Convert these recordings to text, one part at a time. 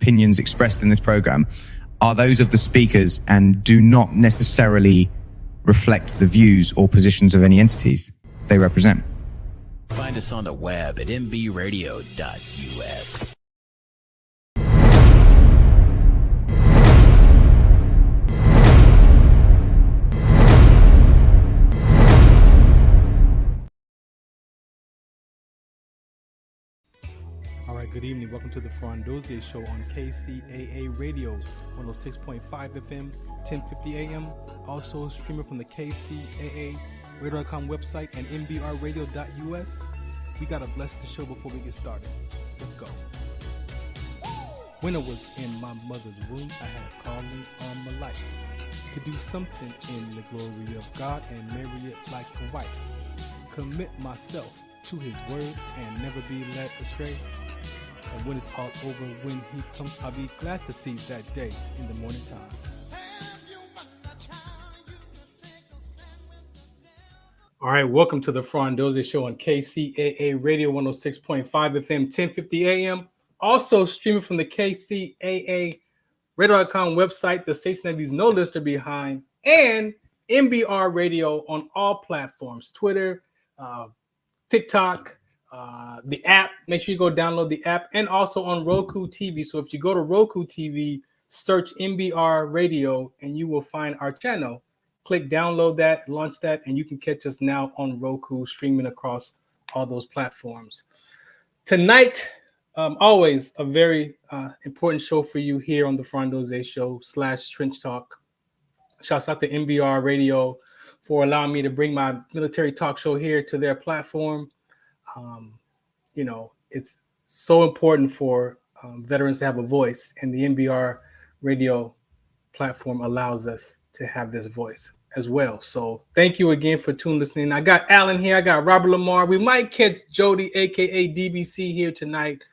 opinions expressed in this program are those of the speakers and do not necessarily reflect the views or positions of any entities they represent. Find us on the web at MBRadio.us. Good evening. Welcome to the Farron Dozier Show on KCAA Radio, 106.5 FM, 1050 AM. Also streaming from the KCAA Radio.com website and MBRadio.us. We got to bless the show before we get started. Let's go. When I was in my mother's womb, I had a calling on my life to do something in the glory of God and marry it like a wife. Commit myself to his word and never be led astray. And when it's all over, when he comes, I'll be glad to see that day in the morning time. All right, welcome to the Farron Dozier Show on KCAA Radio 106.5 FM, 1050 AM. Also streaming from the KCAA Radio.com website, the station that leaves no listener behind, and MBR Radio on all platforms, Twitter, TikTok, the app. Make sure you go download the app, and also on Roku TV. So if you go to Roku TV, search MBR Radio and you will find our channel. Click download that, launch that, and you can catch us now on Roku, streaming across all those platforms. Tonight, always a very important show for you here on the Farron Dozier Show / Trench Talk. Shouts out to MBR Radio for allowing me to bring my military talk show here to their platform. You know, it's so important for veterans to have a voice, and the MBR Radio platform allows us to have this voice as well. So thank you again for listening. I got Alan here. I got Robert Lamar. We might catch Jody, aka DBC, here tonight.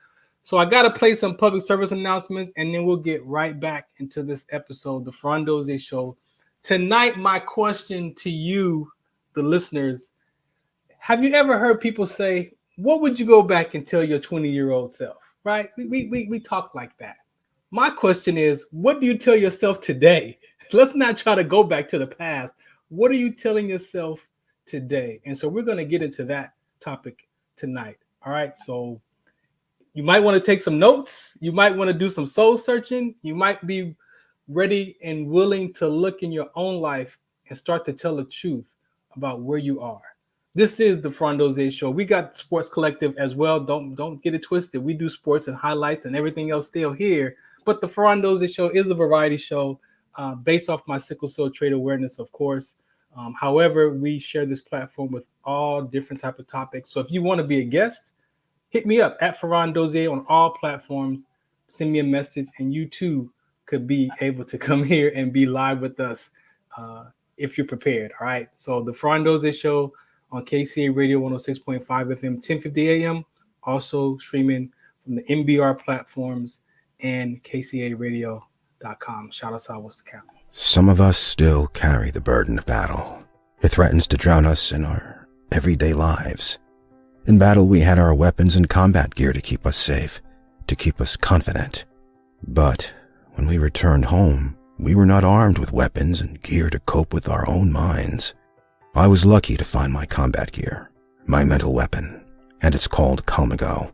So I got to play some public service announcements, and then we'll get right back into this episode, the Farron Dozier Show. Tonight, my question to you, the listeners, have you ever heard people say, what would you go back and tell your 20-year-old self, right? We talk like that. My question is, what do you tell yourself today? Let's not try to go back to the past. What are you telling yourself today? And so we're going to get into that topic tonight. All right. So you might want to take some notes. You might want to do some soul searching. You might be ready and willing to look in your own life and start to tell the truth about where you are. This is the Farron Dozier Show. We got Sports Collective as well. Don't get it twisted. We do sports and highlights and everything else still here. But the Farron Dozier Show is a variety show based off my sickle cell trait awareness, of course. However, we share this platform with all different type of topics. So if you want to be a guest, hit me up at Farron Dozier on all platforms. Send me a message, and you too could be able to come here and be live with us if you're prepared. All right. So the Farron Dozier Show on KCA Radio 106.5 FM, 1050 AM, also streaming from the MBR platforms and KCARadio.com. Shout out to what's the count. Some of us still carry the burden of battle. It threatens to drown us in our everyday lives. In battle, we had our weapons and combat gear to keep us safe, to keep us confident. But when we returned home, we were not armed with weapons and gear to cope with our own minds. I was lucky to find my combat gear, my mental weapon, and it's called Calmago.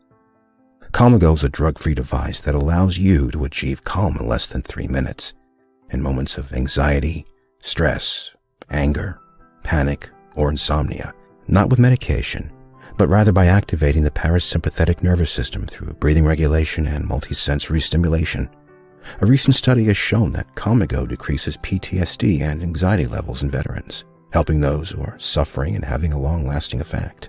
Calmago is a drug-free device that allows you to achieve calm in less than 3 minutes in moments of anxiety, stress, anger, panic, or insomnia, not with medication, but rather by activating the parasympathetic nervous system through breathing regulation and multisensory stimulation. A recent study has shown that Calmago decreases PTSD and anxiety levels in veterans, helping those who are suffering and having a long-lasting effect.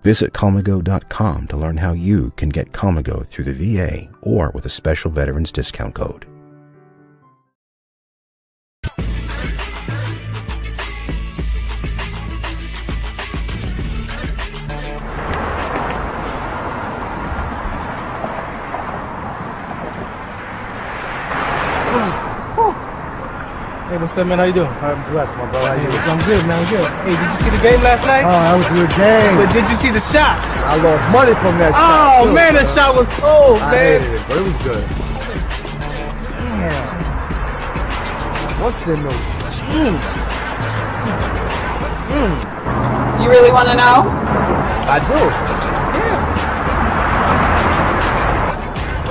Visit Calmago.com to learn how you can get Calmago through the VA or with a special veterans discount code. Hey, what's up, man? How you doing? I'm blessed, my brother. I'm good, man. I'm good. Hey, did you see the game last night? Oh, that was a good game. But did you see the shot? I lost money from that shot. Oh, man, that shot was cold, I man. hated it, but it was good. Damn. What's in those jeans? You really want to know? I do.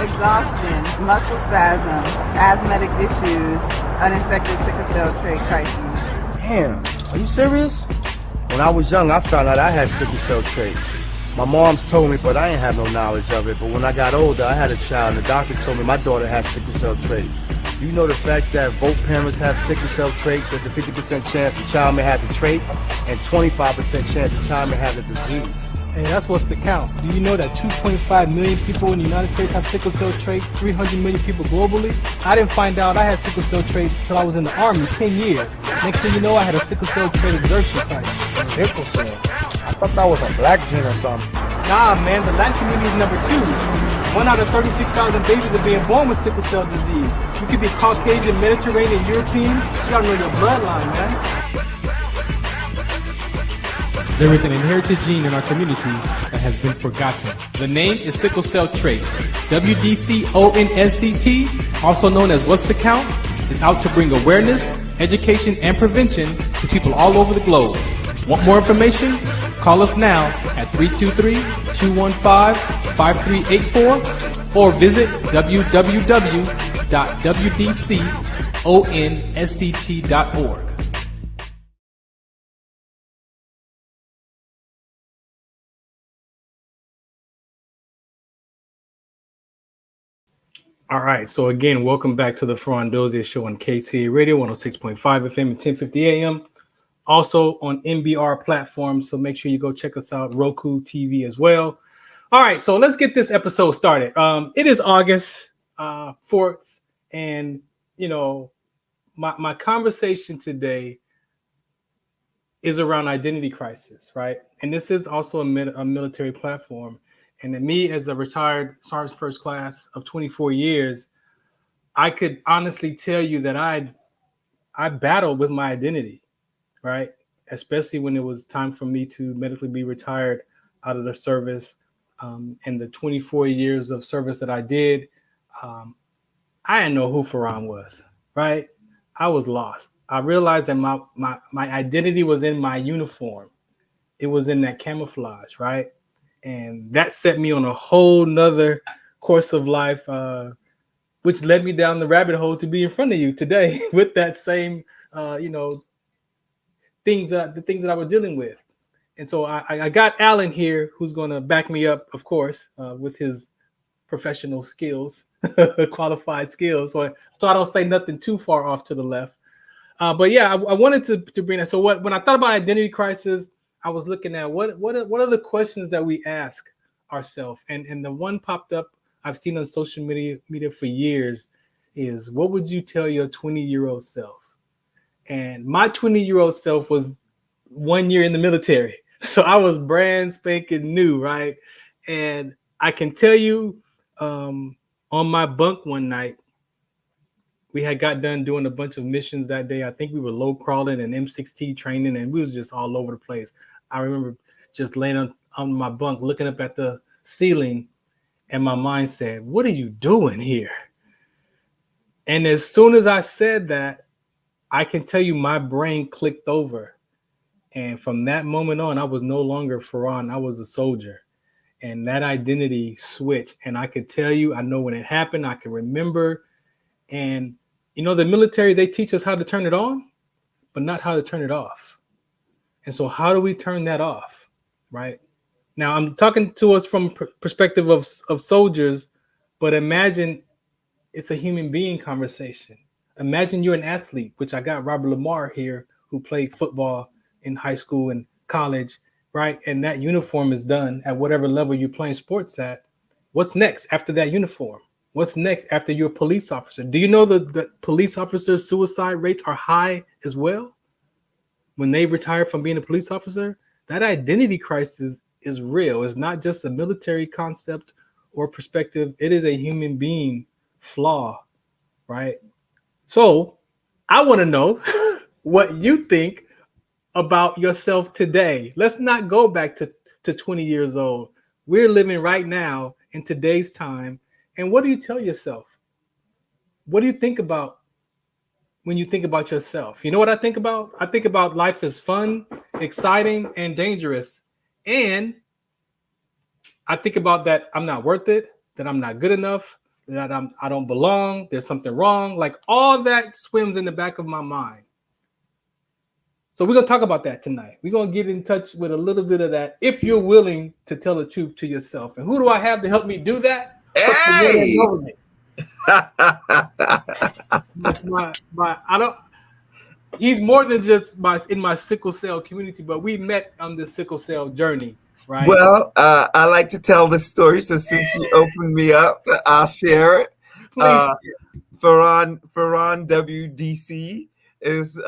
Exhaustion, muscle spasms, asthmatic issues, unexpected sickle cell trait crises. Damn. Are you serious? When I was young, I found out I had sickle cell trait. My mom's told me, but I ain't have no knowledge of it. But when I got older, I had a child, and the doctor told me my daughter has sickle cell trait. You know the facts that both parents have sickle cell trait? There's a 50% chance the child may have the trait, and 25% chance the child may have the disease. Hey, that's what's the count. Do you know that 2.5 million people in the United States have sickle cell trait, 300 million people globally? I didn't find out I had sickle cell trait until I was in the Army, 10 years. Next thing you know, I had a sickle cell trait exertion site. Sickle cell? I thought that was a black gene or something. Nah, man, the Latin community is number 2. 1 out of 36,000 babies are being born with sickle cell disease. You could be Caucasian, Mediterranean, European. You gotta know your bloodline, man. There is an inherited gene in our community that has been forgotten. The name is sickle cell trait. WDCONSCT, also known as What's the Count, is out to bring awareness, education, and prevention to people all over the globe. Want more information? Call us now at 323-215-5384 or visit www.wdconsct.org. All right. So again, welcome back to the Farron Dozier Show on KCA Radio 106.5 FM and 1050 AM. Also on MBR platforms. So make sure you go check us out, Roku TV as well. All right. So let's get this episode started. It is August 4th. And, you know, my conversation today is around identity crisis, right? And this is also a military platform. And me, as a retired Sergeant First Class of 24 years, I could honestly tell you that I battled with my identity, right? Especially when it was time for me to medically be retired out of the service. And the 24 years of service that I did, I didn't know who Farron was, right? I was lost. I realized that my identity was in my uniform. It was in that camouflage, right? And that set me on a whole nother course of life, which led me down the rabbit hole to be in front of you today with that same, the things that I was dealing with. And so I got Alan here, who's going to back me up, of course, with his professional skills, qualified skills. So I don't say nothing too far off to the left. But yeah, I wanted to bring that. So when I thought about identity crisis, I was looking at what are the questions that we ask ourselves, and the one popped up I've seen on social media for years is, what would you tell your 20-year-old self? And my 20-year-old self was 1 year in the military, so I was brand spanking new, right? And I can tell you, on my bunk one night, we had got done doing a bunch of missions that day. I think we were low crawling and M6T training, and we was just all over the place. I remember just laying on my bunk, looking up at the ceiling, and my mind said, "What are you doing here?" And as soon as I said that, I can tell you my brain clicked over. And from that moment on, I was no longer Farron. I was a soldier. And that identity switched. And I could tell you, I know when it happened, I can remember. And, you know, the military, they teach us how to turn it on, but not how to turn it off. And so how do we turn that off, right? Now, I'm talking to us from perspective of soldiers, but imagine it's a human being conversation. Imagine you're an athlete, which I got Robert Lamar here, who played football in high school and college, right? And that uniform is done at whatever level you're playing sports at. What's next after that uniform? What's next after you're a police officer? Do you know the police officers' suicide rates are high as well? When they retire from being a police officer, that identity crisis is real. It's not just a military concept or perspective. It is a human being flaw, right? So I want to know what you think about yourself today. Let's not go back to 20 years old. We're living right now in today's time. And what do you tell yourself? what do you think about when you think about yourself? You know what I think about? I think about life is fun, exciting, and dangerous. And I think about that I'm not worth it, that I'm not good enough, that I don't belong, there's something wrong. Like all that swims in the back of my mind. So we're going to talk about that tonight. We're going to get in touch with a little bit of that if you're willing to tell the truth to yourself. And who do I have to help me do that? Hey! He's more than just in my sickle cell community, but we met on the sickle cell journey, right? Well, I like to tell this story, so since you opened me up, I'll share it. Farron WDC is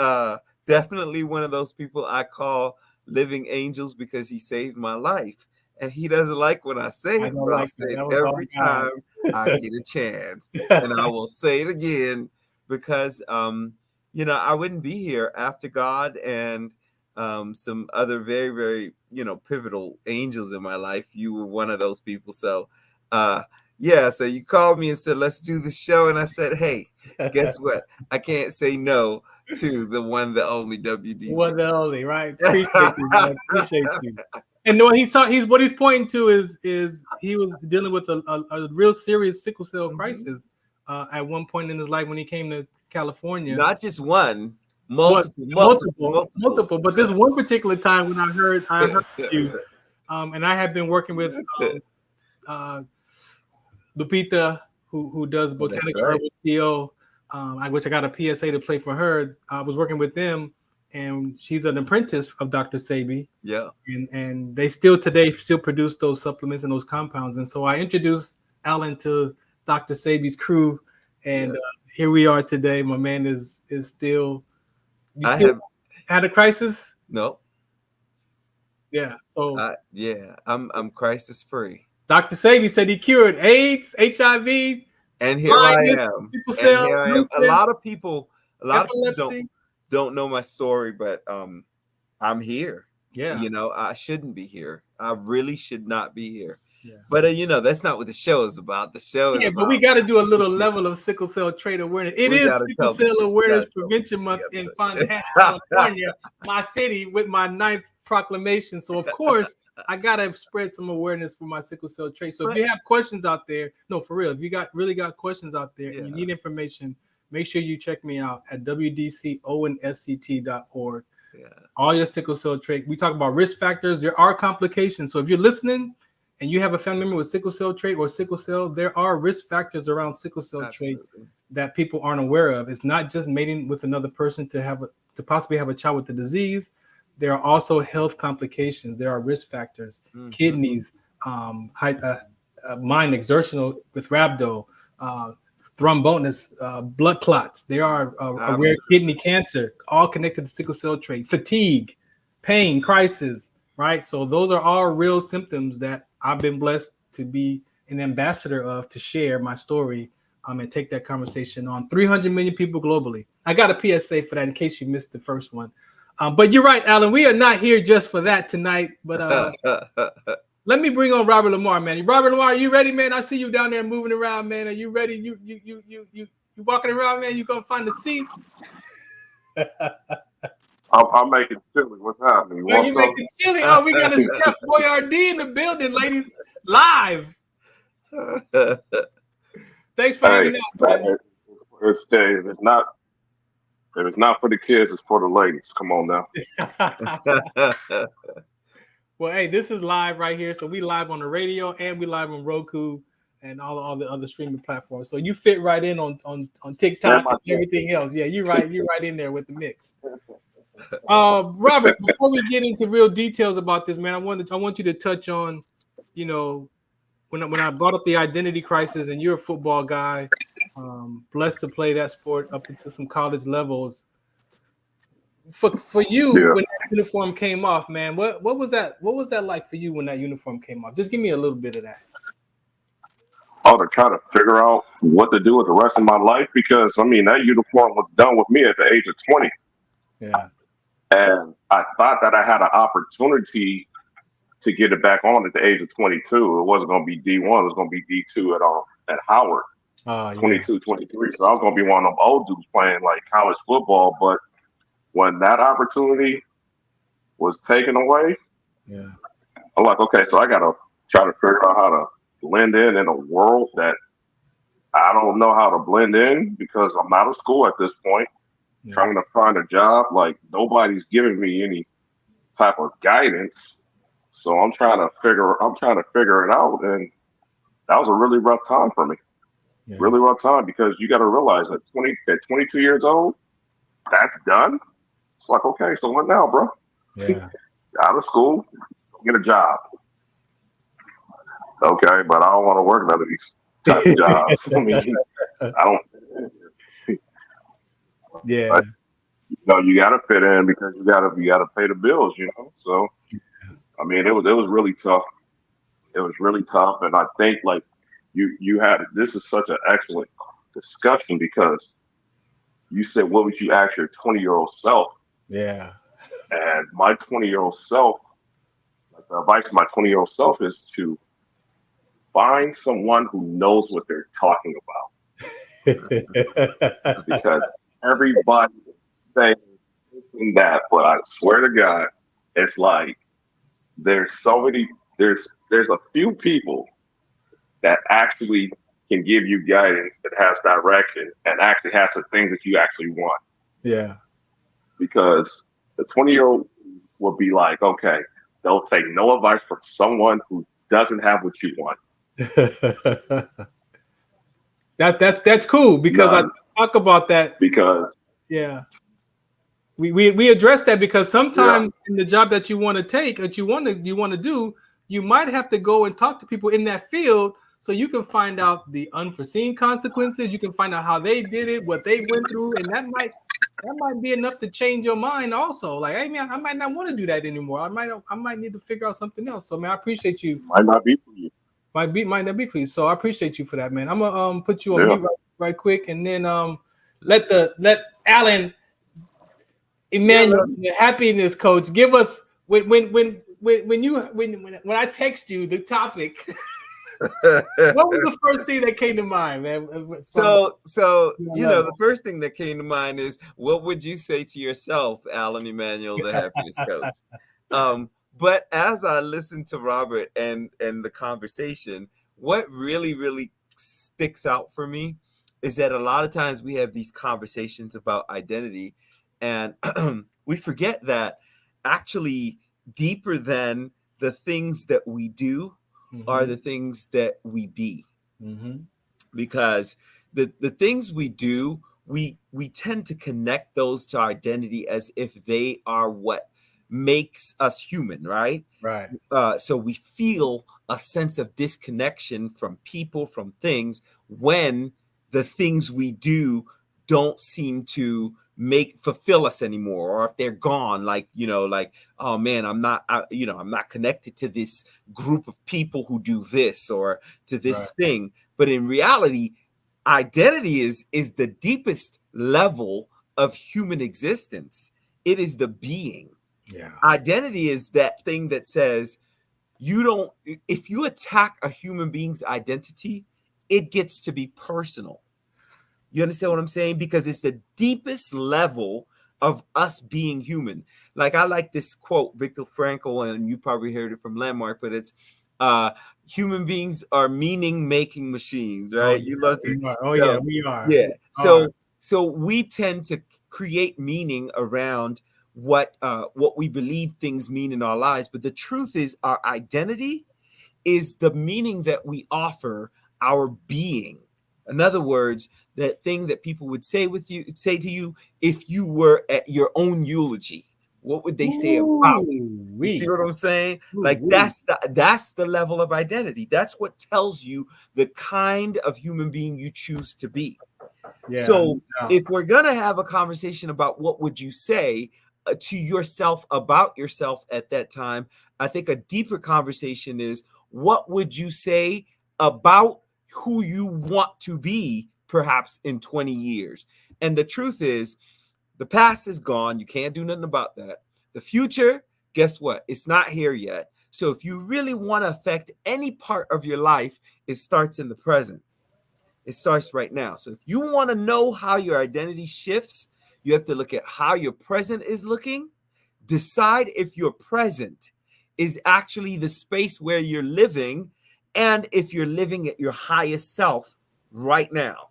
definitely one of those people I call living angels because he saved my life. And he doesn't like when I say it, but I'll say it every time I get a chance. And I will say it again because, you know, I wouldn't be here after God and some other very, very, you know, pivotal angels in my life. You were one of those people. So, yeah, so you called me and said, let's do the show. And I said, hey, guess what? I can't say no to the one, the only WDC. One, the only, right? Appreciate you, man. Appreciate you. And what he's pointing to is he was dealing with a real serious sickle cell crisis at one point in his life when he came to California. Not just one, multiple. But this one particular time when I heard you, and I have been working with Lupita, who does Botanical Herbal CO, which I got a PSA to play for her. I was working with them. And she's an apprentice of Dr. Sebi. Yeah. And they still produce those supplements and those compounds. And so I introduced Alan to Dr. Sebi's crew. And here we are today. My man is still. Had a crisis? No. Yeah. So I'm crisis free. Dr. Sebi said he cured AIDS, HIV. And here I am. A lot of people don't know my story, but I'm here. Yeah. You know, I shouldn't be here. I really should not be here. Yeah. But you know, that's not what the show is about. The show is but we got to do a little level of sickle cell trait awareness. It is Sickle Cell Awareness Prevention Month in Fontana, California, my city, with my 9th proclamation. So of course, I gotta spread some awareness for my sickle cell trait. So if you have questions out there, no, for real, if you got questions out there and you need information, make sure you check me out at wdconsct.org. Yeah. All your sickle cell trait. We talk about risk factors. There are complications. So if you're listening and you have a family member with sickle cell trait or sickle cell, there are risk factors around sickle cell traits that people aren't aware of. It's not just mating with another person to possibly have a child with the disease. There are also health complications. There are risk factors, kidneys, mind exertional with rhabdo, thrombosis, blood clots. There are a rare kidney cancer, all connected to sickle cell trait, fatigue, pain, crisis, right? So those are all real symptoms that I've been blessed to be an ambassador of, to share my story and take that conversation on 300 million people globally. I got a PSA for that in case you missed the first one. But you're right, Alan. We are not here just for that tonight. But let me bring on Robert Lamar, man. Robert Lamar, are you ready, man? I see you down there moving around, man. Are you ready? You walking around, man? You gonna find the seat? I'm making chili. What's happening? Oh, you making chili? Oh, we got a Chef Boyardee in the building, ladies, live. Thanks for hanging out, man. If it's not for the kids, it's for the ladies. Come on now. Well, hey, this is live right here. So we live on the radio and we live on Roku and all the other streaming platforms. So you fit right in on TikTok and everything else. Yeah, you're right in there with the mix. Robert, before we get into real details about this, man, I want you to touch on, you know, when I brought up the identity crisis, and you're a football guy, blessed to play that sport up into some college levels. For you, when that uniform came off, man, what was that? What was that like for you when that uniform came off? Just give me a little bit of that. Oh, to try to figure out what to do with the rest of my life, because I mean that uniform was done with me at the age of 20. Yeah. And I thought that I had an opportunity to get it back on at the age of 22. It wasn't going to be D1. It was going to be D2 at Howard. Yeah. 22, 23. So I was going to be one of them old dudes playing like college football. But when that opportunity was taken away, Yeah. I'm like, okay, so I got to try to figure out how to blend in a world that I don't know how to blend in because I'm out of school at this point, trying to find a job. Like nobody's giving me any type of guidance. So I'm trying to figure it out. And that was a really rough time for me. Yeah. Really rough time because you got to realize that at 22 years old, that's done. It's like, okay, so what now, bro? Yeah. Out of school, get a job. Okay, but I don't want to work none of these type of jobs. I mean, I don't. Yeah. But, you know, you got to fit in because you got to pay the bills. You know, so I mean, it was really tough. It was really tough, and I think like you had this is such an excellent discussion because you said, what would you ask your 20-year-old self? Yeah. And my 20-year-old self, like the advice to my 20-year-old self is to find someone who knows what they're talking about. Because everybody is saying this and that, but I swear to God, it's like there's a few people that actually can give you guidance that has direction and actually has the things that you actually want. Yeah. Because the 20-year-old will be like, okay, they'll take no advice from someone who doesn't have what you want. That's cool because I talk about that because we address that because sometimes in the job that you want to take that you want to do, you might have to go and talk to people in that field so you can find out the unforeseen consequences. You can find out how they did it, what they went through, and that might be enough to change your mind also. Like, hey man, I might not want to do that anymore. I might need to figure out something else. So man, I appreciate you. Might not be for you. Might not be for you. So I appreciate you for that, man. I'm gonna put you on mute right quick, and then let Alan Emmanuel, the happiness coach, give us when I text you the topic. What was the first thing that came to mind, man? So you know, the first thing that came to mind is, what would you say to yourself, Alan Emmanuel, the happiness coach? But as I listened to Robert and the conversation, what really sticks out for me is that a lot of times we have these conversations about identity, and we forget that actually deeper than the things that we do are the things that we be. Because the things we do, we tend to connect those to our identity as if they are what makes us human, right? Right. So we feel a sense of disconnection from people, from things, when the things we do don't seem to fulfill us anymore, or if they're gone, like, you know, like, oh man, I'm not connected to this group of people who do this or to this thing. But in reality, identity is the deepest level of human existence. It is the being. Yeah. Identity is that thing that says if you attack a human being's identity, it gets to be personal. You understand what I'm saying? Because it's the deepest level of us being human. Like, I like this quote, Viktor Frankl, and you probably heard it from Landmark, but it's human beings are meaning-making machines, right? Oh, you love to. yeah, we are. Yeah. So we tend to create meaning around what we believe things mean in our lives. But the truth is, our identity is the meaning that we offer our being. In other words, that thing that people would say to you if you were at your own eulogy. What would they say about you? You see what I'm saying? Like, that's the level of identity. That's what tells you the kind of human being you choose to be. Yeah, so if we're gonna have a conversation about what would you say to yourself about yourself at that time, I think a deeper conversation is, what would you say about who you want to be perhaps in 20 years? And the truth is, the past is gone. You can't do nothing about that. The future, guess what? It's not here yet. So if you really want to affect any part of your life, it starts in the present. It starts right now. So if you want to know how your identity shifts, you have to look at how your present is looking. Decide if your present is actually the space where you're living, and if you're living at your highest self right now.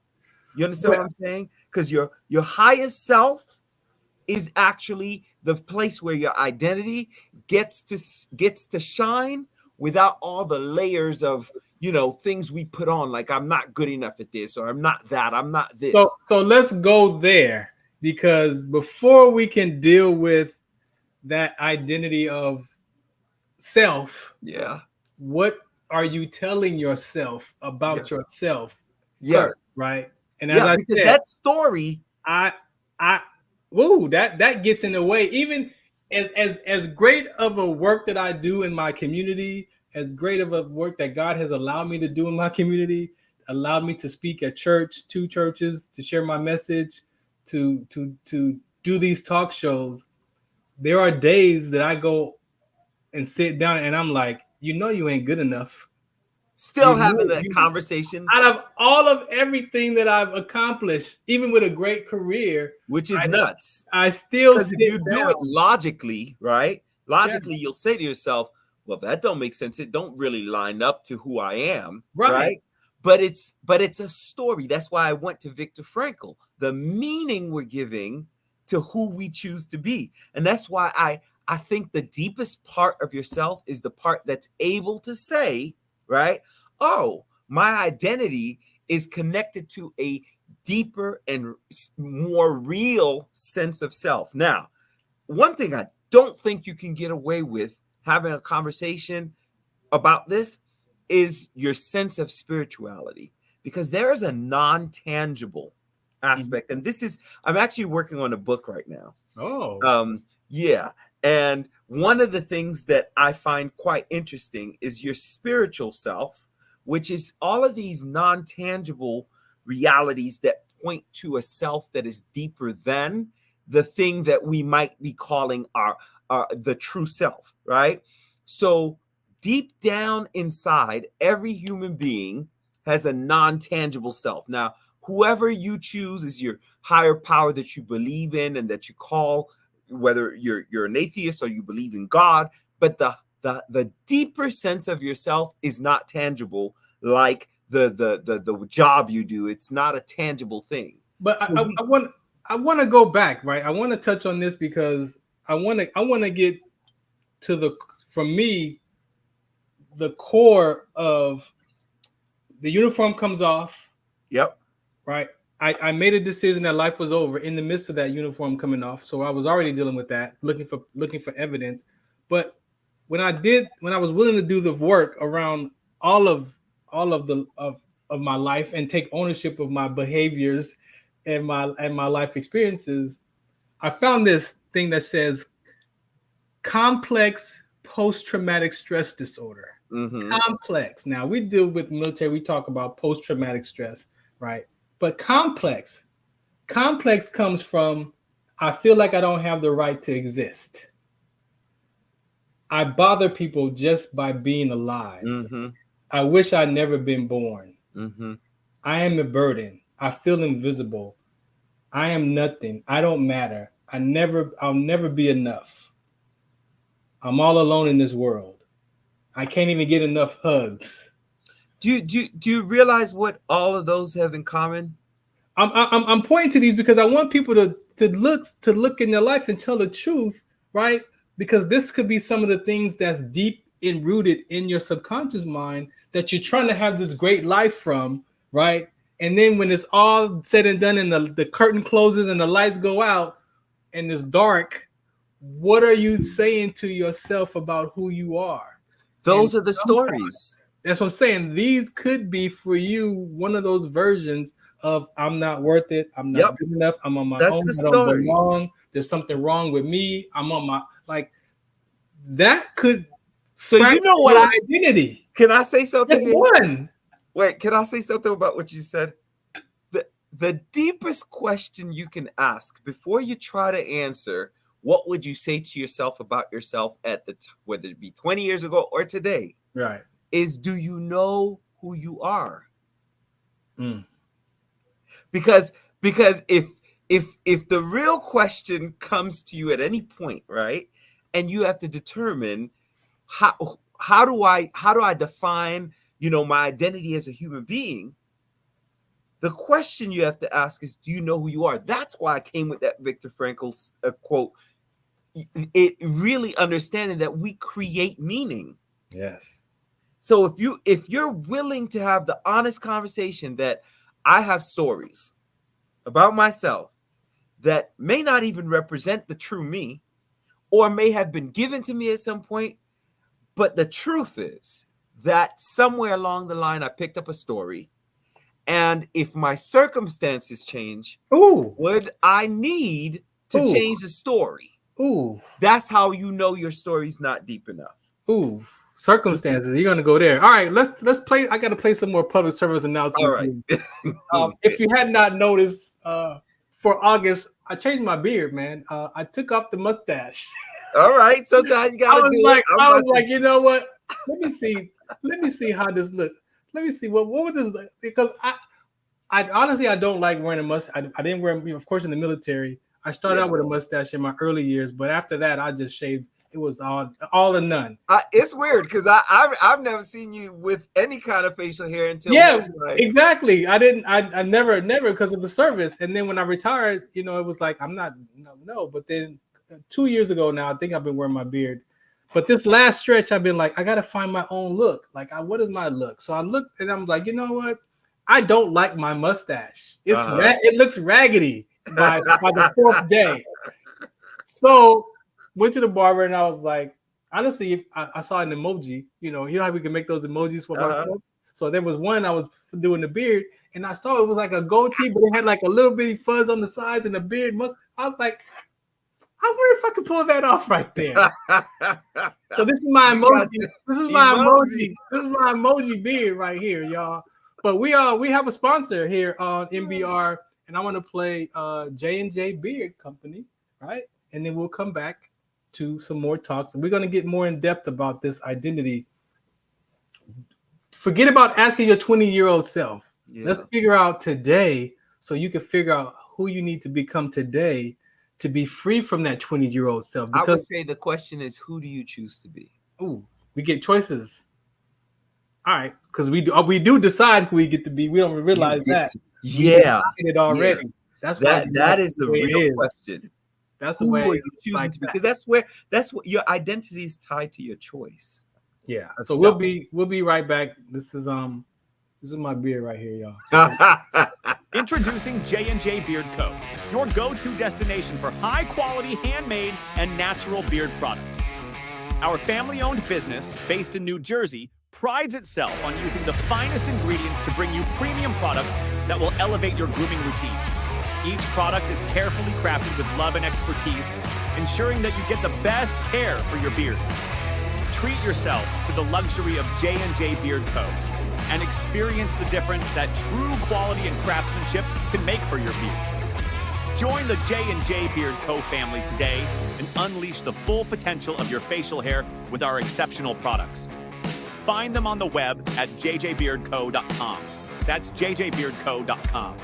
You understand what I'm saying? Because your highest self is actually the place where your identity gets to shine without all the layers of, you know, things we put on, like I'm not good enough at this, or I'm not that, I'm not this. So let's go there, because before we can deal with that identity of self, what are you telling yourself about yourself first, right? And as I because said, that story, that gets in the way. Even as great of a work that I do in my community, as great of a work that God has allowed me to do in my community, allowed me to speak at church, 2 churches, to share my message, to do these talk shows. There are days that I go and sit down and I'm like, you ain't good enough. Still having that conversation. Out of all of everything that I've accomplished, even with a great career, which is nuts. I still, because if you do it logically, right? Logically, you'll say to yourself, well, that don't make sense. It don't really line up to who I am, right? But it's a story. That's why I went to Viktor Frankl. The meaning we're giving to who we choose to be. And that's why I think the deepest part of yourself is the part that's able to say, right? Oh, my identity is connected to a deeper and more real sense of self. Now, one thing I don't think you can get away with having a conversation about this is your sense of spirituality, because there is a non-tangible aspect. And this is, I'm actually working on a book right now. And one of the things that I find quite interesting is your spiritual self, which is all of these non-tangible realities that point to a self that is deeper than the thing that we might be calling our the true self, right? So deep down inside, every human being has a non-tangible self. Now, whoever you choose is your higher power that you believe in and that you call, whether you're an atheist or you believe in God, but the deeper sense of yourself is not tangible, like the job you do. It's not a tangible thing. But so I want to go back, right? I want to touch on this because I want to get to from me, the core of the uniform comes off. Yep. Right. I made a decision that life was over in the midst of that uniform coming off. So I was already dealing with that, looking for evidence. But when I was willing to do the work around all of my life and take ownership of my behaviors and my life experiences, I found this thing that says complex post-traumatic stress disorder. Mm-hmm. Complex. Now, we deal with military, we talk about post-traumatic stress, right? But complex comes from, I feel like I don't have the right to exist. I bother people just by being alive. Mm-hmm. I wish I'd never been born. Mm-hmm. I am a burden. I feel invisible. I am nothing. I don't matter. I'll never be enough. I'm all alone in this world. I can't even get enough hugs. Do you realize what all of those have in common? I'm pointing to these because I want people to look in their life and tell the truth, right? Because this could be some of the things that's deep and rooted in your subconscious mind that you're trying to have this great life from, right? And then when it's all said and done and the curtain closes and the lights go out and it's dark, what are you saying to yourself about who you are? Those are the stories. That's what I'm saying. These could be for you one of those versions of I'm not worth it. I'm not good enough. I'm on my own. I don't belong. There's something wrong with me. I'm on my that could. So you know what identity? Can I say something? One. Wait, can I say something about what you said? The deepest question you can ask before you try to answer, what would you say to yourself about yourself at whether it be 20 years ago or today? Right. Is, do you know who you are? because if the real question comes to you at any point, right, and you have to determine how do I define, my identity as a human being, the question you have to ask is, do you know who you are? That's why I came with that Viktor Frankl's quote. It really understanding that we create meaning. Yes. So if you're willing to have the honest conversation that I have stories about myself that may not even represent the true me, or may have been given to me at some point, but the truth is that somewhere along the line I picked up a story, and if my circumstances change, would I need to change the story? That's how you know your story's not deep enough. Circumstances. You're gonna go there. All right, let's play. I gotta play some more public service announcements. All right. If you had not noticed, for August, I changed my beard, man. I took off the mustache. All right. Sometimes you gotta I was like, you know what? Let me see how this looks. Let me see what would this look, because I honestly I don't like wearing a mustache. I didn't wear, of course, in the military. I started out with a mustache in my early years, but after that, I just shaved. It was all or none. It's weird because I've never seen you with any kind of facial hair until exactly. I never because of the service. And then when I retired, it was like I'm not no. But then 2 years ago now, I think I've been wearing my beard. But this last stretch, I've been like, I gotta find my own look. Like, what is my look? So I looked and I'm like, you know what? I don't like my mustache. It looks raggedy by the fourth day. So went to the barber and I was like, honestly, I saw an emoji. You know how we can make those emojis for myself. So there was one I was doing the beard, and I saw it was like a goatee, but it had like a little bitty fuzz on the sides and the beard. I was like, I wonder if I could pull that off right there. So this is my emoji. This is my emoji. This is my emoji beard right here, y'all. But we have a sponsor here on MBR, and I want to play J&J Beard Company, right? And then we'll come back to some more talks, and we're going to get more in depth about this identity. Forget about asking your 20-year-old self. Yeah. Let's figure out today, so you can figure out who you need to become today to be free from that 20-year-old self. Because I would say the question is, who do you choose to be? We get choices. All right, because we do decide who we get to be. We don't realize that. It already. Yeah. That's why that is the real question. That's the way you choosing to be, because that's what your identity is tied to your choice. Yeah. So we'll be right back. This is my beard right here, y'all. Introducing J&J Beard Co., your go-to destination for high-quality handmade and natural beard products. Our family-owned business, based in New Jersey, prides itself on using the finest ingredients to bring you premium products that will elevate your grooming routine. Each product is carefully crafted with love and expertise, ensuring that you get the best care for your beard. Treat yourself to the luxury of J&J Beard Co. and experience the difference that true quality and craftsmanship can make for your beard. Join the J&J Beard Co. family today and unleash the full potential of your facial hair with our exceptional products. Find them on the web at jjbeardco.com. That's jjbeardco.com.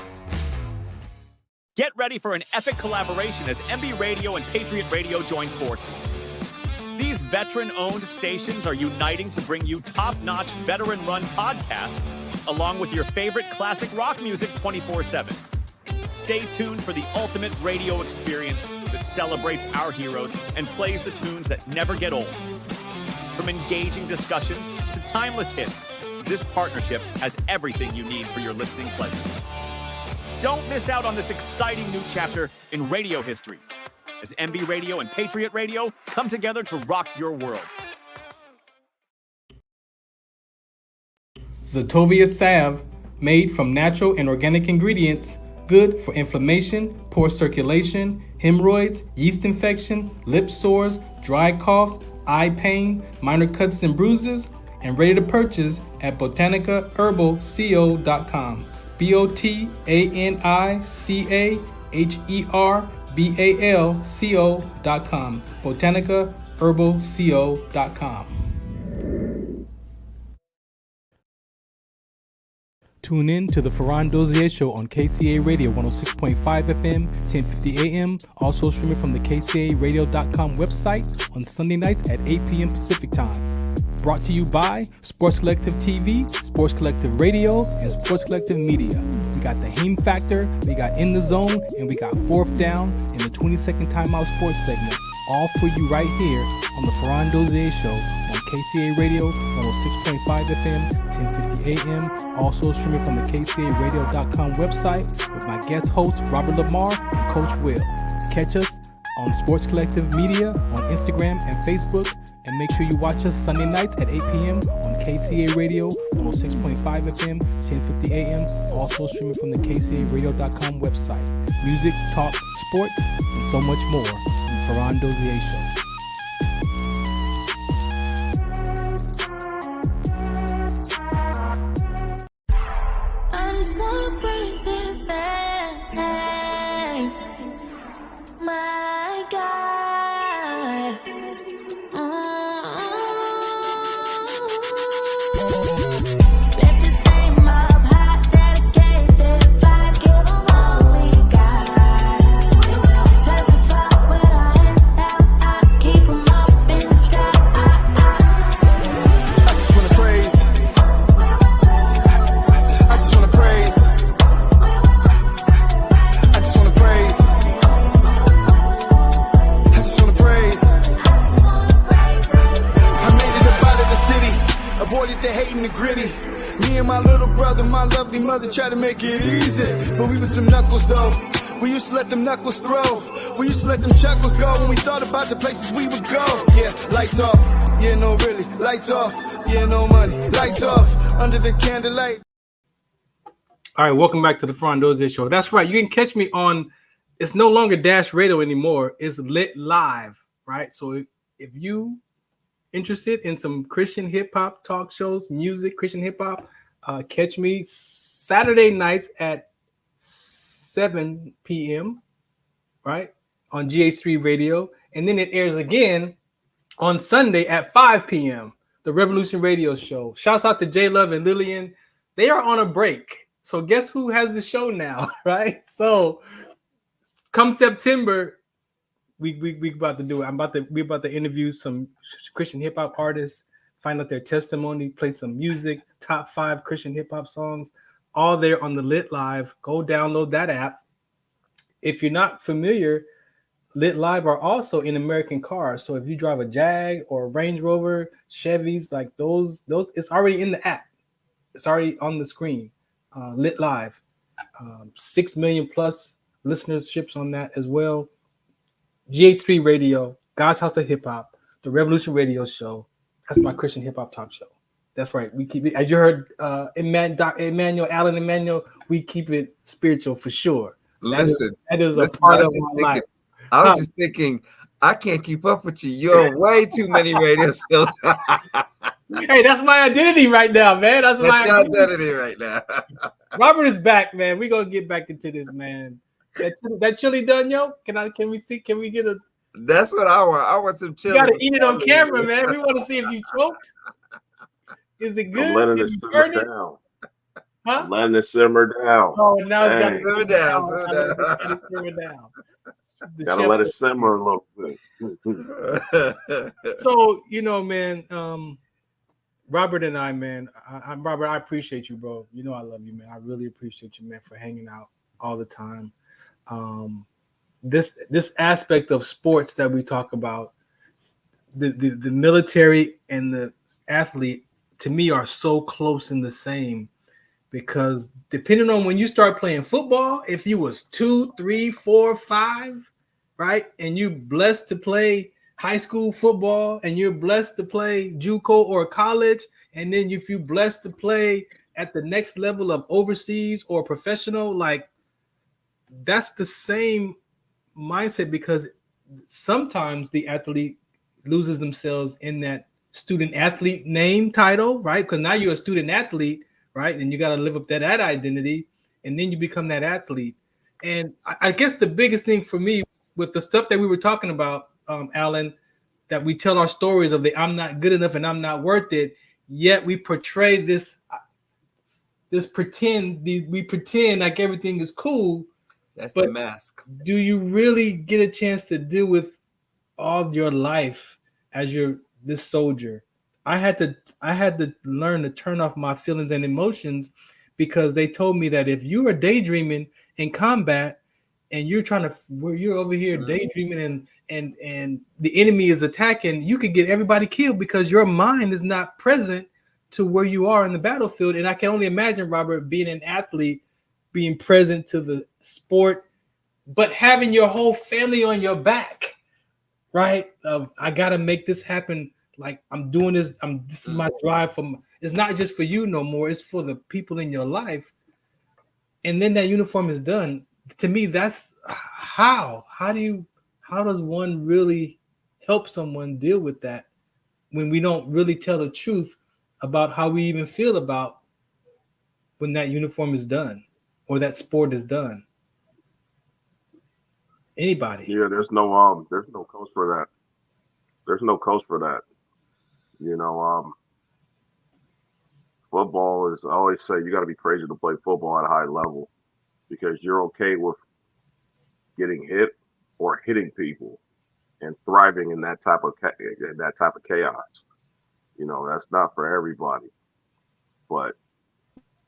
Get ready for an epic collaboration as MBRadio and Patriot Radio join forces. These veteran-owned stations are uniting to bring you top-notch, veteran-run podcasts, along with your favorite classic rock music 24/7. Stay tuned for the ultimate radio experience that celebrates our heroes and plays the tunes that never get old. From engaging discussions to timeless hits, this partnership has everything you need for your listening pleasure. Don't miss out on this exciting new chapter in radio history as MBRadio and Patriot Radio come together to rock your world. Zetovia salve, made from natural and organic ingredients, good for inflammation, poor circulation, hemorrhoids, yeast infection, lip sores, dry coughs, eye pain, minor cuts and bruises, and ready to purchase at botanicaherbalco.com. botanicaherbalco.com. botanicaherbalco.com. Tune in to the Farron Dozier Show on KCA Radio 106.5 FM, 1050 AM. Also streaming from the KCARadio.com website on Sunday nights at 8 p.m. Pacific Time. Brought to you by Sports Collective TV, Sports Collective Radio, and Sports Collective Media. We got the HeeemFactor, we got In the Zone, and we got Fourth Down in the 20-second timeout sports segment. All for you right here on the Farron Dozier Show on KCA Radio 106.5 FM, 1050 AM. Also streaming from the KCARadio.com website with my guest hosts Robert Lamar and Coach Will. Catch us on Sports Collective Media on Instagram and Facebook. And make sure you watch us Sunday nights at 8 p.m. on KCA Radio 106.5 FM, 1050 AM. Also streaming from the KCARadio.com website. Music, talk, sports, and so much more on the Farron Dozier Show. I just wanna breathe this name, my God. Lift this name up high, dedicate this life, give them all we got. Testify with our hands out, I keep them up in the sky. I just wanna praise. I just wanna praise. I just wanna praise. I just wanna praise. I made it up out of the city, avoided the hate and the gritty. Me and my little brother, my lovely mother tried to make it easy, but we was some knuckles though. We used to let them knuckles throw. We used to let them chuckles go when we thought about the places we would go. Yeah, lights off. Yeah, no, really. Lights off. Yeah, no money. Lights off. Under the candlelight. All right, welcome back to the Farron Dozier Show. That's right. You can catch me on, it's no longer Dash Radio anymore. It's Lit Live, right? So if you interested in some Christian hip hop talk shows, music, Christian hip hop, catch me Saturday nights at 7 p.m., right, on GH3 Radio. And then it airs again on Sunday at 5 p.m., the Revolution Radio Show. Shouts out to J Love and Lillian. They are on a break. So guess who has the show now, right? So come September, we about to do it. We're about to interview some Christian hip hop artists, find out their testimony, play some music, top 5 Christian hip hop songs, all there on the Lit Live. Go download that app. If you're not familiar, Lit Live are also in American cars. So if you drive a Jag or a Range Rover, Chevys, like those, it's already in the app. It's already on the screen. Lit Live, 6 million plus listenerships on that as well. GH3 Radio, God's House of Hip Hop, the Revolution Radio Show. That's my Christian hip hop talk show. That's right. We keep it, as you heard, Emmanuel, we keep it spiritual for sure. Listen, that is a part of my life. I was just thinking, I can't keep up with you. You're on way too many radio shows. Hey, that's my identity right now, man. That's my identity right now. Robert is back, man. We're gonna get back into this, man. That chili done, yo? Can we get a? That's what I want. I want some chili. You gotta eat it on camera, man. We want to see if you choke. Is it good? I'm letting it simmer down. Huh? I'm letting it simmer down. Oh, now it's got to simmer down. Simmer down. Gotta let it simmer a little bit. So, man, Robert and I, man, Robert, I appreciate you, bro. You know I love you, man. I really appreciate you, man, for hanging out all the time. This aspect of sports that we talk about, the military and the athlete, to me, are so close in the same, because depending on when you start playing football, if you was 2, 3, 4, 5, right, and you're blessed to play high school football, and you're blessed to play JUCO or college, and then if you're blessed to play at the next level of overseas or professional, like, that's the same mindset, because sometimes the athlete loses themselves in that student athlete name title, right? Because now you're a student athlete, right? And you got to live up to that identity, and then you become that athlete. And I guess the biggest thing for me with the stuff that we were talking about, Alan, that we tell our stories of the I'm not good enough and I'm not worth it, yet we portray this pretend. We pretend like everything is cool. That's but the mask. Do you really get a chance to deal with all your life as this soldier? I had to learn to turn off my feelings and emotions, because they told me that if you are daydreaming in combat and you're over here daydreaming and the enemy is attacking, you could get everybody killed because your mind is not present to where you are in the battlefield. And I can only imagine, Robert, being an athlete, being present to the sport, but having your whole family on your back, right? I got to make this happen. Like, I'm doing this. This is my drive. It's not just for you no more. It's for the people in your life. And then that uniform is done. To me, that's how does one really help someone deal with that when we don't really tell the truth about how we even feel about when that uniform is done or that sport is done? Anybody? Yeah, there's no coach for that. There's no coach for that. You know, football is, I always say, you got to be crazy to play football at a high level, because you're okay with getting hit or hitting people and thriving in that type of chaos. You know, that's not for everybody. But,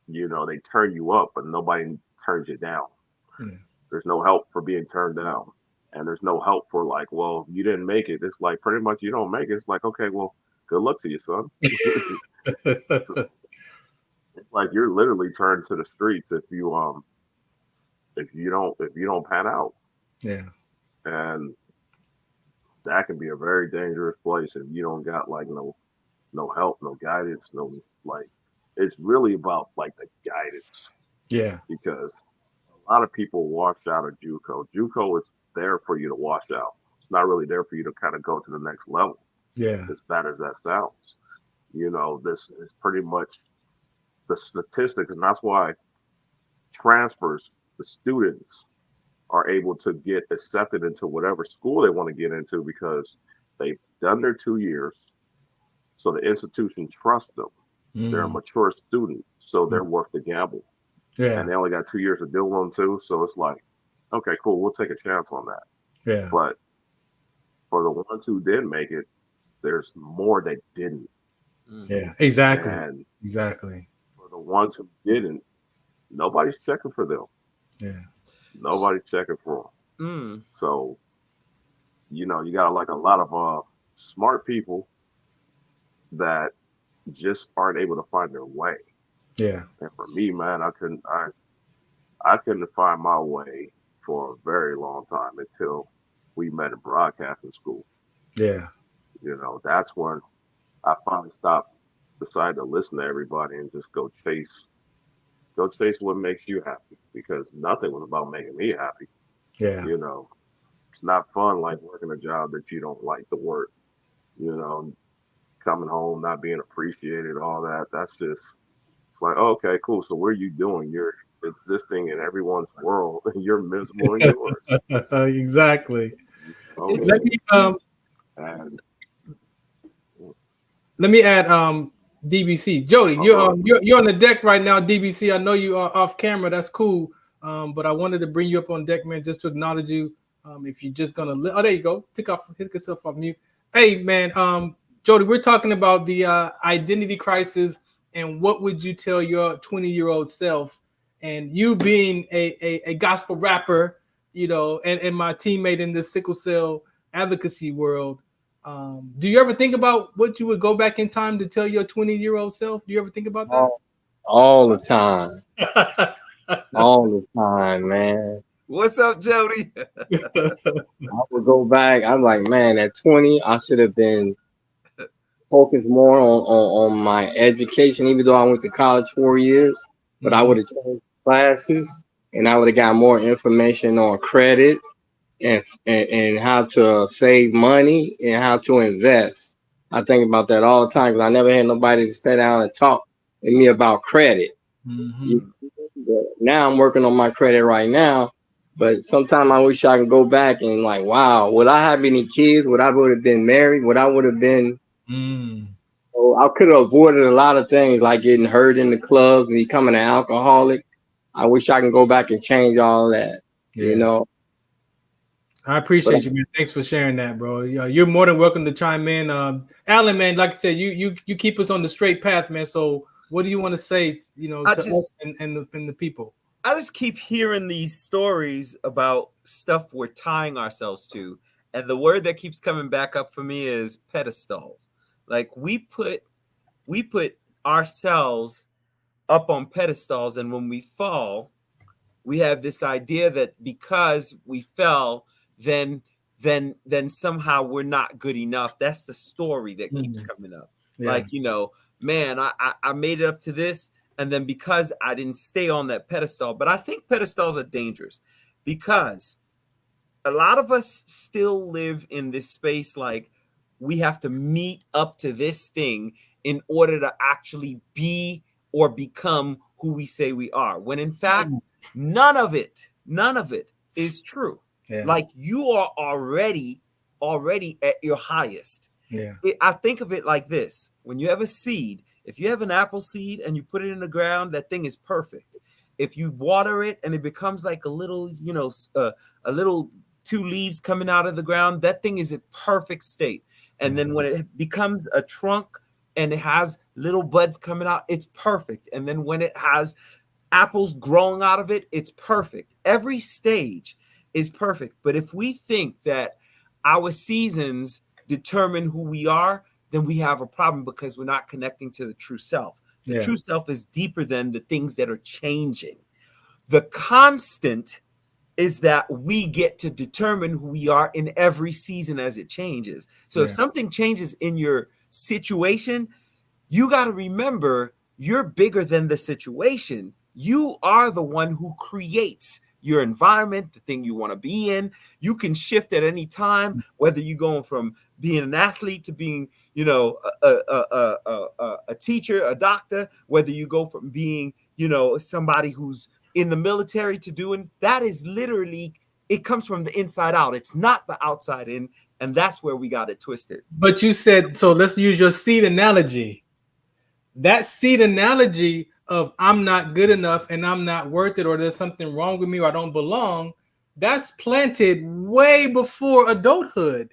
you know, they turn you up, but nobody turns you down. Yeah. There's no help for being turned down. And there's no help for, like, well, you didn't make it. It's like, pretty much, you don't make it. It's like, okay, well, good luck to you, son. It's like you're literally turned to the streets if you don't pan out. Yeah. And that can be a very dangerous place if you don't got like no help, no guidance, no, like, it's really about like the guidance. Yeah. Because a lot of people wash out of JUCO. JUCO is there for you to wash out. It's not really there for you to kind of go to the next level. Yeah. As bad as that sounds. You know, this is pretty much the statistics, and that's why transfers, the students are able to get accepted into whatever school they want to get into, because they've done their 2 years. So the institution trusts them. They're a mature student, so they're worth the gamble. Yeah. And they only got 2 years to deal with them too. So it's like, okay, cool, we'll take a chance on that. Yeah. But for the ones who did make it, there's more that didn't. Yeah, exactly. And exactly. for the ones who didn't, nobody's checking for them. Yeah. Nobody's checking for them. So, you know, you got like a lot of smart people that just aren't able to find their way. Yeah. And for me, man, I couldn't find my way for a very long time until we met in broadcasting school. Yeah. You know, that's when I finally decided to listen to everybody and just go chase what makes you happy, because nothing was about making me happy. Yeah. You know, it's not fun like working a job that you don't like to work, you know, coming home, not being appreciated, all that. That's just, it's like, oh, okay, cool. So what are you doing? You're existing in everyone's world and you're miserable in yours. Exactly. Okay. And let me add DBC. Jody, you're on the deck right now, DBC. I know you are off camera. That's cool. But I wanted to bring you up on deck, man, just to acknowledge you. If you're just gonna there you go. Take yourself off mute. Hey man, Jody, we're talking about the identity crisis and what would you tell your 20-year-old self, and you being a gospel rapper, you know, and my teammate in the sickle cell advocacy world. Do you ever think about what you would go back in time to tell your 20-year-old self? Do you ever think about that? All the time. All the time, man. What's up, Jody? I would go back. I'm like, man, at 20, I should have been focused more on my education, even though I went to college 4 years. But I would have changed classes, and I would have got more information on credit and how to save money and how to invest. I think about that all the time because I never had nobody to sit down and talk to me about credit. Now I'm working on my credit right now, but sometimes I wish I could go back and like, wow, would I have any kids? Would I would have been married? Would I would have been So I could have avoided a lot of things like getting hurt in the clubs and becoming an alcoholic. I wish I can go back and change all that. You know. I appreciate you, man. Thanks for sharing that, bro. You're more than welcome to chime in. Alan, man, like I said, you keep us on the straight path, man. So what do you want to say, to us and the people? I just keep hearing these stories about stuff we're tying ourselves to. And the word that keeps coming back up for me is pedestals. Like we put ourselves up on pedestals, and when we fall, we have this idea that because we fell, then somehow we're not good enough. That's the story that keeps coming up. Yeah. Like, man, I made it up to this, and then because I didn't stay on that pedestal. But I think pedestals are dangerous because a lot of us still live in this space like we have to meet up to this thing in order to actually be or become who we say we are. When in fact, none of it is true. Yeah. Like you are already at your highest. Yeah. I think of it like this. When you have a seed, if you have an apple seed and you put it in the ground, that thing is perfect. If you water it and it becomes like a little, a little 2 leaves coming out of the ground, that thing is a perfect state. And then when it becomes a trunk and it has little buds coming out, it's perfect. And then when it has apples growing out of it, it's perfect. Every stage is perfect. But if we think that our seasons determine who we are, then we have a problem because we're not connecting to the true self. The true self is deeper than the things that are changing. The constant is that we get to determine who we are in every season as it changes. So if something changes in your situation, you got to remember you're bigger than the situation. You are the one who creates your environment, the thing you want to be in. You can shift at any time, whether you're going from being an athlete to being, a teacher, a doctor, whether you go from being, somebody who's in the military to doing that is literally, it comes from the inside out. It's not the outside in. And that's where we got it twisted. But you said, so let's use your seed analogy. That seed analogy of I'm not good enough and I'm not worth it, or there's something wrong with me or I don't belong, that's planted way before adulthood.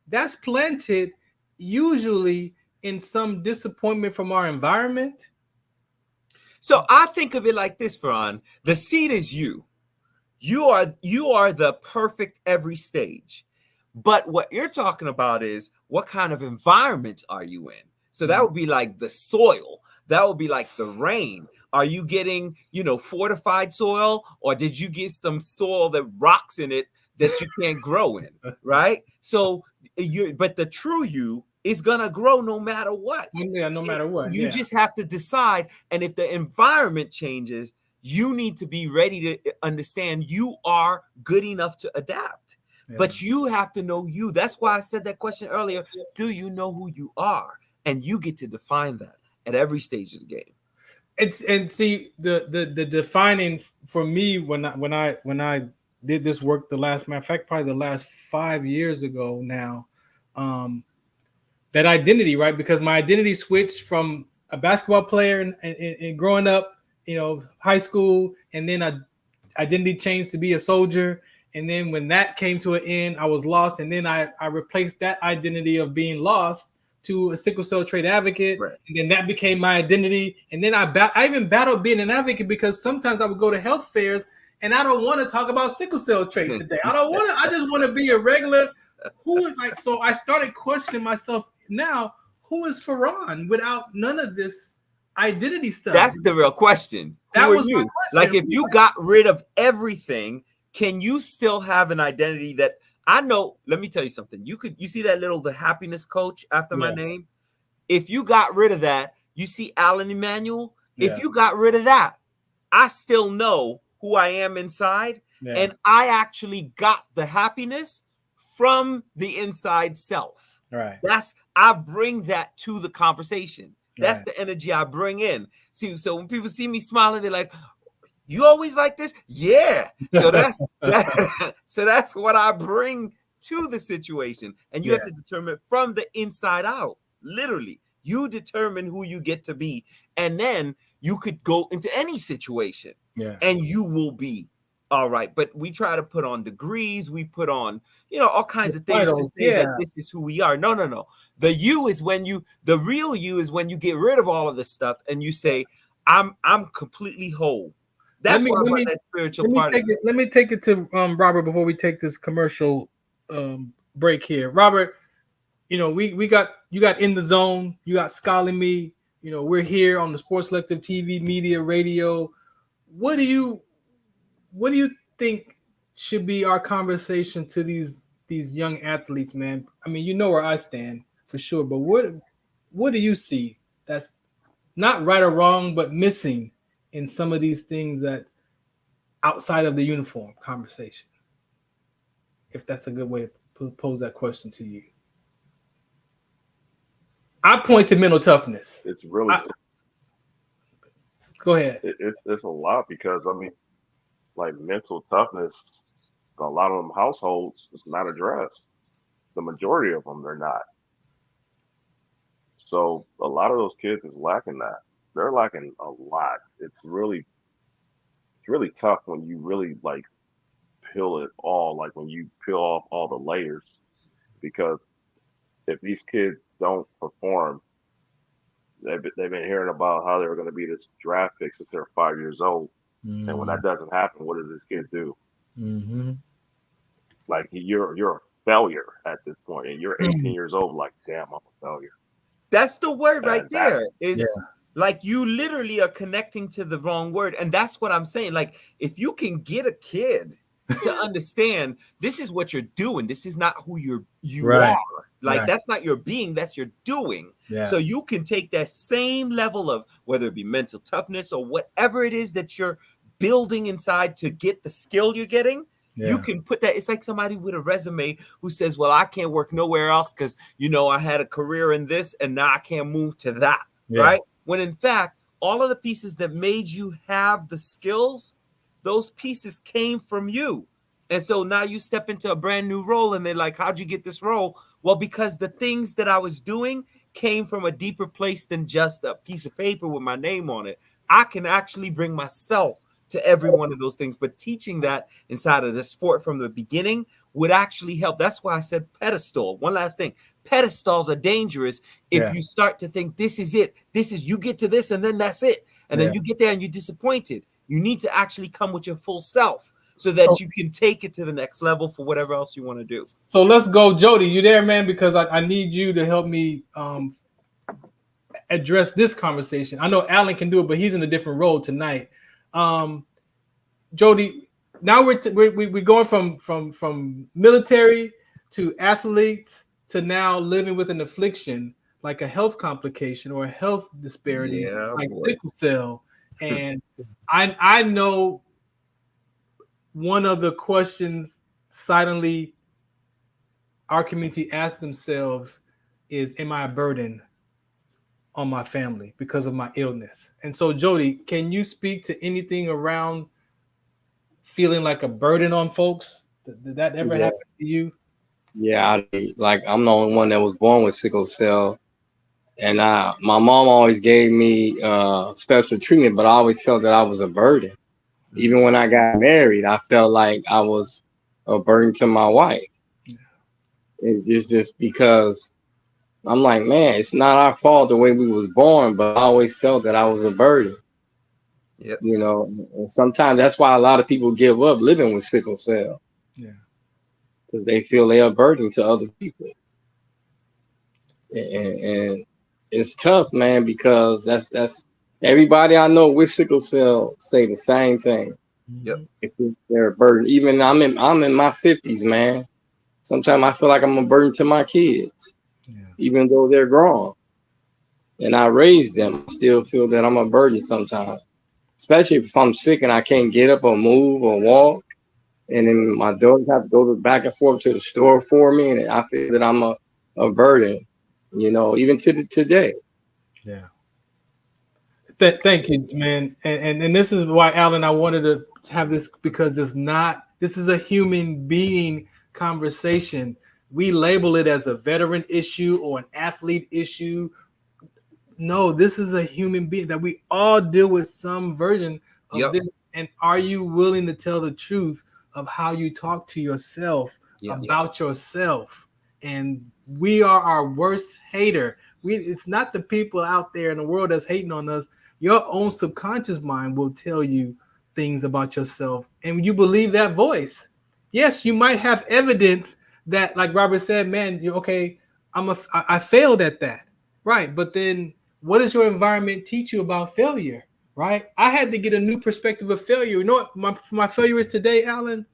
That's planted usually in some disappointment from our environment. So I think of it like this, Farron. The seed is you. You are the perfect every stage. But what you're talking about is what kind of environment are you in? So that would be like the soil. That would be like the rain. Are you getting, fortified soil, or did you get some soil that rocks in it that you can't grow in, right? So but the true you is gonna grow no matter what. Yeah, no matter what. You just have to decide. And if the environment changes, you need to be ready to understand you are good enough to adapt. Yeah. But you have to know you. That's why I said that question earlier. Do you know who you are? And you get to define that at every stage of the game. See the defining for me when I did this work probably the last 5 years ago now, that identity, right? Because my identity switched from a basketball player and growing up, high school, and then identity changed to be a soldier. And then when that came to an end, I was lost. And then I replaced that identity of being lost to a sickle cell trait advocate. Right. And then that became my identity. And then I even battled being an advocate because sometimes I would go to health fairs and I don't want to talk about sickle cell trait today. I just want to be a regular. So I started questioning myself now, who is Farron without none of this identity stuff? That's the real question. Who are you? Like if you got rid of everything, can you still have an identity that I know? Let me tell you something. You see that the happiness coach after my name? If you got rid of that, you see Alan Emanuel. Yeah. If you got rid of that, I still know who I am inside. Yeah. And I actually got the happiness from the inside self. Right. I bring that to the conversation. That's the energy I bring in. See, so when people see me smiling, they're like, you always like this? Yeah. So that's what I bring to the situation. And you have to determine from the inside out, literally. You determine who you get to be, and then you could go into any situation, and you will be all right. But we try to put on degrees, we put on, all kinds of things to say that this is who we are. No. The you is the real you is when you get rid of all of this stuff and you say, I'm completely whole. That's why I want that spiritual part. Let me take it to Robert before we take this commercial break here. Robert, you got In the Zone, you got Scholar Me, we're here on the Sports Selective TV, media, radio. What do you think should be our conversation to these young athletes, man? I mean, where I stand for sure, but what do you see that's not right or wrong, but missing in some of these things that outside of the uniform conversation? If that's a good way to pose that question to you. I point to mental toughness. It's really go ahead. It's a lot because like mental toughness, a lot of them households is not addressed. The majority of them, they're not. So a lot of those kids is lacking that. They're lacking a lot. It's really tough when you really like peel it all, like when you peel off all the layers, because if these kids don't perform, they've been hearing about how they're going to be this draft pick since they're 5 years old. And when that doesn't happen, what does this kid do? Like you're a failure at this point, and you're 18 years old. Like, damn, I'm a failure. That's the word right there. Like you literally are connecting to the wrong word, and that's what I'm saying. Like if you can get a kid to understand this is what you're doing, this is not who you are. Like that's not your being, that's your doing. So you can take that same level of whether it be mental toughness or whatever it is that you're building inside to get the skill you're getting. You can put that. It's like somebody with a resume who says, well, I can't work nowhere else because, I had a career in this and now I can't move to that. Right. When in fact, all of the pieces that made you have the skills, those pieces came from you. And so now you step into a brand new role and they're like, how'd you get this role? Well, because the things that I was doing came from a deeper place than just a piece of paper with my name on it. I can actually bring myself to every one of those things, but teaching that inside of the sport from the beginning would actually help. That's why I said pedestal. One last thing, pedestals are dangerous if you start to think this is it. This is, you get to this and then that's it. And then you get there and you're disappointed. You need to actually come with your full self so that you can take it to the next level for whatever else you want to do. So let's go. Jody, you there, man? Because I need you to help me address this conversation. I know Alan can do it, but he's in a different role tonight. Jody, now we're going from military to athletes to now living with an affliction like a health complication or a health disparity like sickle cell. And I know one of the questions silently our community asks themselves is, am I a burden on my family because of my illness? And so, Jody, can you speak to anything around feeling like a burden on folks? Did that ever happen to you? Yeah, I'm the only one that was born with sickle cell. And my mom always gave me special treatment, but I always felt that I was a burden. Even when I got married, I felt like I was a burden to my wife. It's just because I'm like, man, it's not our fault the way we was born, but I always felt that I was a burden. And sometimes that's why a lot of people give up living with sickle cell. Because they feel they are a burden to other people. And it's tough, man, because that's everybody I know with sickle cell say the same thing. If they're a burden. Even I'm in my 50s, man. Sometimes I feel like I'm a burden to my kids, even though they're grown. And I raised them. I still feel that I'm a burden sometimes. Especially if I'm sick and I can't get up or move or walk. And then my daughters have to go back and forth to the store for me. And I feel that I'm a burden, even to today. Yeah. Thank you, man. And this is why, Alan, I wanted to have this, because this is a human being conversation. We label it as a veteran issue or an athlete issue. no, this is a human being, that we all deal with some version of this. And are you willing to tell the truth of how you talk to yourself about yourself? And we are our worst hater. It's not the people out there in the world that's hating on us. Your own subconscious mind will tell you things about yourself, and you believe that voice. Yes, you might have evidence that, like Robert said, man, you're okay. I failed at that, right? But then, what does your environment teach you about failure, right? I had to get a new perspective of failure. You know what my failure is today, Alan?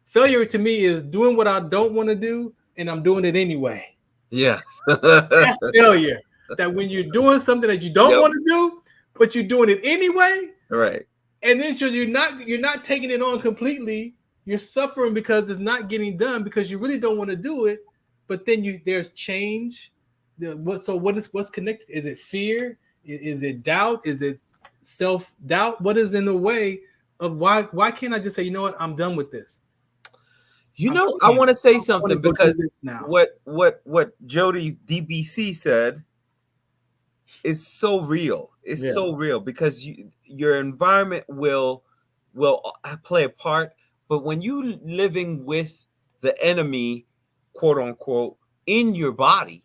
Failure to me is doing what I don't want to do, and I'm doing it anyway. Yeah, that's failure. That when you're doing something that you don't want to do, but you're doing it anyway, right? And then you're not taking it on completely. You're suffering because it's not getting done because you really don't want to do it. But then there's change. What's connected? Is it fear? Is it doubt? Is it self-doubt? What is in the way of why can't I just say, you know what, I'm done with this? You know, I want to say something because what Jody DBC said is so real. It's so real because your environment will play a part. But when you living with the enemy, quote unquote, in your body,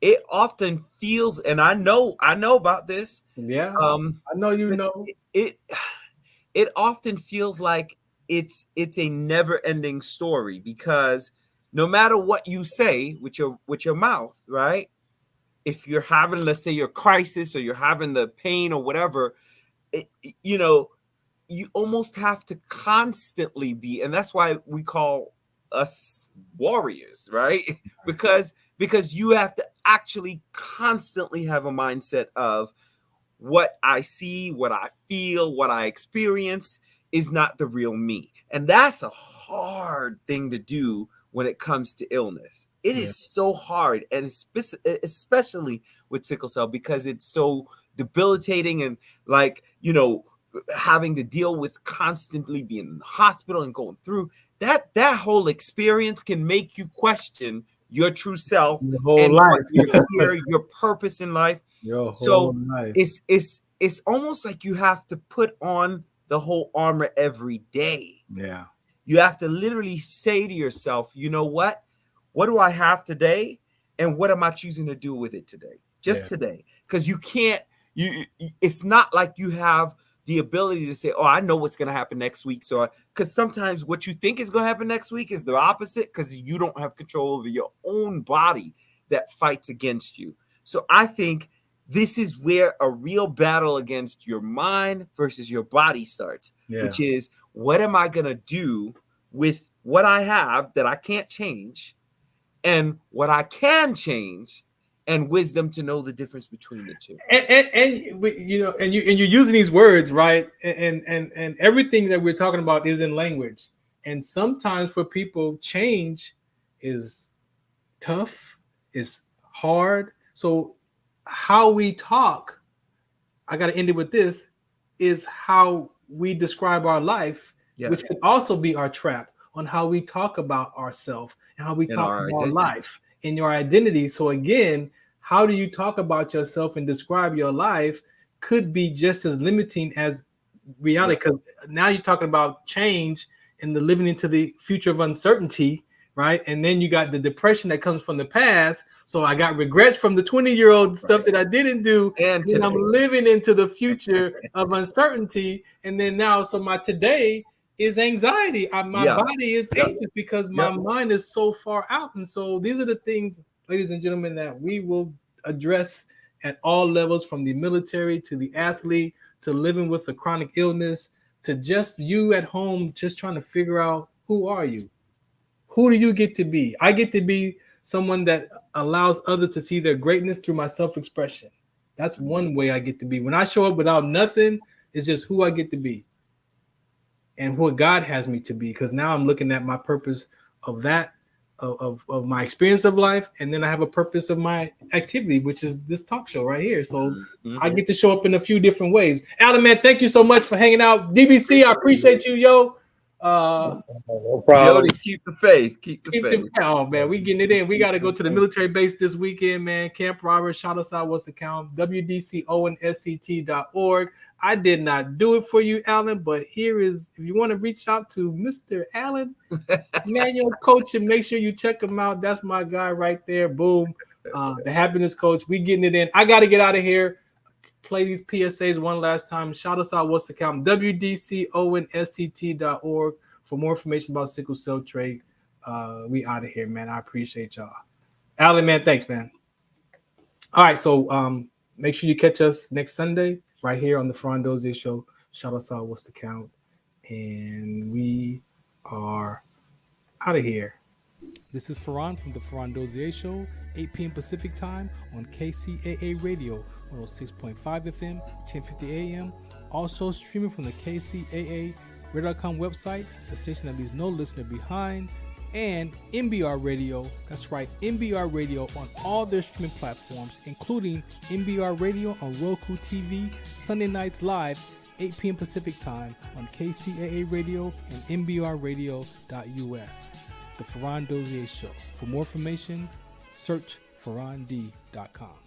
it often feels, and I know about this. Yeah, I know you know. It often feels like it's a never-ending story because no matter what you say with your mouth, right? If you're having, let's say, your crisis or you're having the pain or whatever, you almost have to constantly be, and that's why we call us warriors, right? because you have to actually constantly have a mindset of what I see, what I feel, what I experience is not the real me. And that's a hard thing to do when it comes to illness. It is so hard, and especially with sickle cell because it's so debilitating and having to deal with constantly being in the hospital and going through that whole experience can make you question your true self and life. your purpose in life. Life. It's almost like you have to put on the whole armor every day. Yeah. You have to literally say to yourself, you know what do I have today? And what am I choosing to do with it today? Just today. Because you can't, it's not like you have the ability to say, oh, I know what's going to happen next week. So, because sometimes what you think is going to happen next week is the opposite because you don't have control over your own body that fights against you. So I think this is where a real battle against your mind versus your body starts, which is what am I going to do with what I have that I can't change and what I can change and wisdom to know the difference between the two. And you're using these words, right? And everything that we're talking about is in language. And sometimes for people, change is tough, is hard. So how we talk, I got to end it with this, is how we describe our life, which could also be our trap on how we talk about ourselves and how we talk about life in your identity. So again, how do you talk about yourself and describe your life could be just as limiting as reality. Because now you're talking about change and the living into the future of uncertainty, right? And then you got the depression that comes from the past. So I got regrets from the 20-year-old stuff that I didn't do. And I'm living into the future of uncertainty. And then now, so my today is anxiety. My body is anxious because my mind is so far out. And so these are the things, ladies and gentlemen, that we will address at all levels, from the military to the athlete to living with a chronic illness to just you at home, just trying to figure out, who are you? Who do you get to be? I get to be someone that allows others to see their greatness through my self-expression. That's one way I get to be. When I show up without nothing, it's just who I get to be and what God has me to be. Because now I'm looking at my purpose of that, of my experience of life. And then I have a purpose of my activity, which is this talk show right here. So I get to show up in a few different ways. Alan, man, thank you so much for hanging out. DBC, I appreciate you, yo. No problem. Jody, keep the faith. Keep the faith. Oh man, we getting it in. We got to go to the military base this weekend, man. Camp Robert, shout us out. What's the count? WDCONSCT.org. I did not do it for you, Alan, but here is, if you want to reach out to Mr. Alan, manual coach, and make sure you check him out. That's my guy right there. Boom. The happiness coach. We getting it in. I got to get out of here. Play these PSAs one last time. Shout us out. What's the count? WDCONSCT.org for more information about sickle cell trait. We out of here, man. I appreciate y'all. Alan, man, thanks, man. All right, so make sure you catch us next Sunday right here on the Farron Dozier Show. Shout us out. What's the count? And we are out of here. This is Farron from the Farron Dozier Show, 8 p.m. Pacific time on KCAA Radio, 106.5 FM, 1050 AM. Also streaming from the KCAA Radio.com website, the station that leaves no listener behind, and MBRadio. That's right, MBRadio on all their streaming platforms, including MBRadio on Roku TV, Sunday nights live, 8 p.m. Pacific time on KCAA Radio and MBRadio.us. The Farron Dozier Show. For more information, search farrond.com.